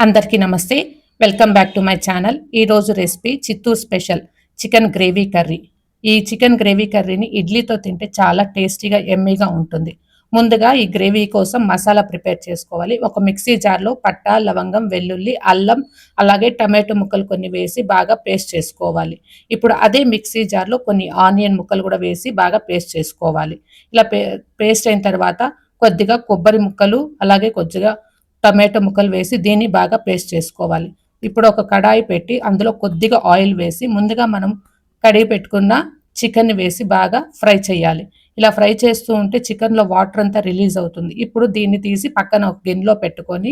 అందరికీ నమస్తే. Welcome back to my channel. ఈరోజు recipe Chittoor special chicken gravy curry. ఈ చికెన్ గ్రేవీ కర్రీని ఇడ్లీతో తింటే చాలా టేస్టీగా ఎమ్మీగా ఉంటుంది. ముందుగా ఈ గ్రేవీ కోసం మసాలా ప్రిపేర్ చేసుకోవాలి. ఒక మిక్సీ జార్లో పట్టా, లవంగం, వెల్లుల్లి, అల్లం అలాగే టమాటో ముక్కలు కొన్ని వేసి బాగా పేస్ట్ చేసుకోవాలి. ఇప్పుడు అదే మిక్సీ జార్లో కొన్ని ఆనియన్ ముక్కలు కూడా వేసి బాగా పేస్ట్ చేసుకోవాలి. ఇలా పేస్ట్ అయిన తర్వాత కొద్దిగా కొబ్బరి ముక్కలు అలాగే కొద్దిగా టమాటో ముక్కలు వేసి దీన్ని బాగా పేస్ట్ చేసుకోవాలి. ఇప్పుడు ఒక కడాయి పెట్టి అందులో కొద్దిగా ఆయిల్ వేసి ముందుగా మనం కడిగి పెట్టుకున్న చికెన్ వేసి బాగా ఫ్రై చేయాలి. ఇలా ఫ్రై చేస్తూ ఉంటే చికెన్లో వాటర్ అంతా రిలీజ్ అవుతుంది. ఇప్పుడు దీన్ని తీసి పక్కన ఒక గిన్నెలో పెట్టుకొని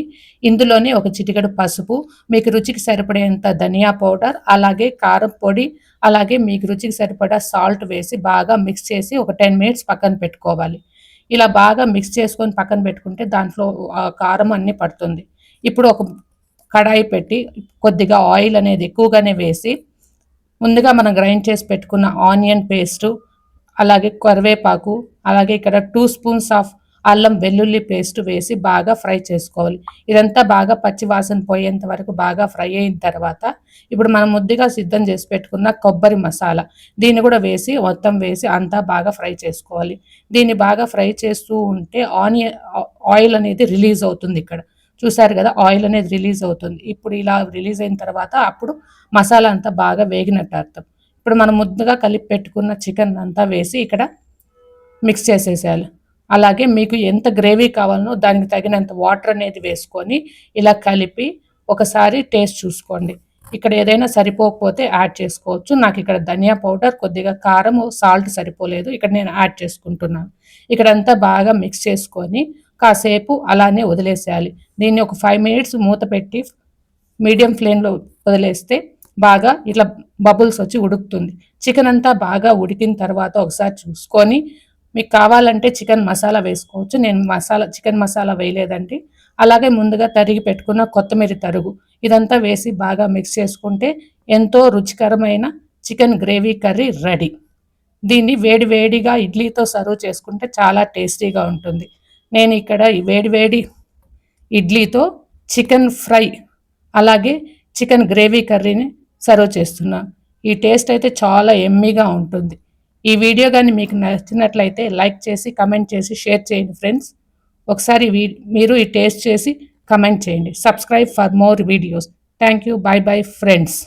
ఇందులోనే ఒక చిటికెడు పసుపు, మీకు రుచికి సరిపడేంత ధనియా పౌడర్, అలాగే కారం పొడి, అలాగే మీకు రుచికి సరిపడా సాల్ట్ వేసి బాగా మిక్స్ చేసి ఒక 10 మినిట్స్ పక్కన పెట్టుకోవాలి. ఇలా బాగా మిక్స్ చేసుకొని పక్కన పెట్టుకుంటే దాంట్లో కారం అన్నీ పడుతుంది. ఇప్పుడు ఒక కడాయి పెట్టి కొద్దిగా ఆయిల్ అనేది ఎక్కువగానే వేసి ముందుగా మనం గ్రైండ్ చేసి పెట్టుకున్న ఆనియన్ పేస్టు, అలాగే కరివేపాకు, అలాగే ఇక్కడ 2 స్పూన్స్ ఆఫ్ అల్లం వెల్లుల్లి పేస్ట్ వేసి బాగా ఫ్రై చేసుకోవాలి. ఇదంతా బాగా పచ్చి వాసన పోయేంత వరకు బాగా ఫ్రై అయిన తర్వాత ఇప్పుడు మనం ముద్దుగా సిద్ధం చేసి పెట్టుకున్న కొబ్బరి మసాలా దీన్ని కూడా వేసి మొత్తం వేసి అంతా బాగా ఫ్రై చేసుకోవాలి. దీన్ని బాగా ఫ్రై చేస్తూ ఉంటే ఆయిల్ అనేది రిలీజ్ అవుతుంది. ఇక్కడ చూసారు కదా, ఆయిల్ అనేది రిలీజ్ అవుతుంది. ఇప్పుడు ఇలా రిలీజ్ అయిన తర్వాత అప్పుడు మసాలా అంతా బాగా వేగినట్టు అర్థం. ఇప్పుడు మనం ముద్దగా కలిపి పెట్టుకున్న చికెన్ అంతా వేసి ఇక్కడ మిక్స్ చేసేసేయాలి. అలాగే మీకు ఎంత గ్రేవీ కావాలనో దానికి తగినంత వాటర్ అనేది వేసుకొని ఇలా కలిపి ఒకసారి టేస్ట్ చూసుకోండి. ఇక్కడ ఏదైనా సరిపోకపోతే యాడ్ చేసుకోవచ్చు. నాకు ఇక్కడ ధనియా పౌడర్, కొద్దిగా కారం, సాల్ట్ సరిపోలేదు, ఇక్కడ నేను యాడ్ చేసుకుంటున్నాను. ఇక్కడంతా బాగా మిక్స్ చేసుకొని కాసేపు అలానే వదిలేసేయాలి. దీన్ని ఒక 5 మినిట్స్ మూత పెట్టి మీడియం ఫ్లేమ్లో వదిలేస్తే బాగా ఇట్లా బబుల్స్ వచ్చి ఉడుకుతుంది. చికెన్ అంతా బాగా ఉడికిన తర్వాత ఒకసారి చూసుకొని మీకు కావాలంటే చికెన్ మసాలా వేసుకోవచ్చు. నేను చికెన్ మసాలా వేయలేదండి. అలాగే ముందుగా తరిగి పెట్టుకున్న కొత్తిమీర తరుగు ఇదంతా వేసి బాగా మిక్స్ చేసుకుంటే ఎంతో రుచికరమైన చికెన్ గ్రేవీ కర్రీ రెడీ. దీన్ని వేడి వేడిగా ఇడ్లీతో సర్వ్ చేసుకుంటే చాలా టేస్టీగా ఉంటుంది. నేను ఇక్కడ ఈ వేడి వేడి ఇడ్లీతో చికెన్ ఫ్రై అలాగే చికెన్ గ్రేవీ కర్రీని సర్వ్ చేస్తున్నాను. ఈ టేస్ట్ అయితే చాలా ఎమ్మీగా ఉంటుంది. ఈ వీడియో కానీ మీకు నచ్చినట్లయితే లైక్ చేసి కమెంట్ చేసి షేర్ చేయండి ఫ్రెండ్స్. ఒకసారి మీరు ఈ టేస్ట్ చేసి కమెంట్ చేయండి. Subscribe for more videos. Thank you. By bye friends.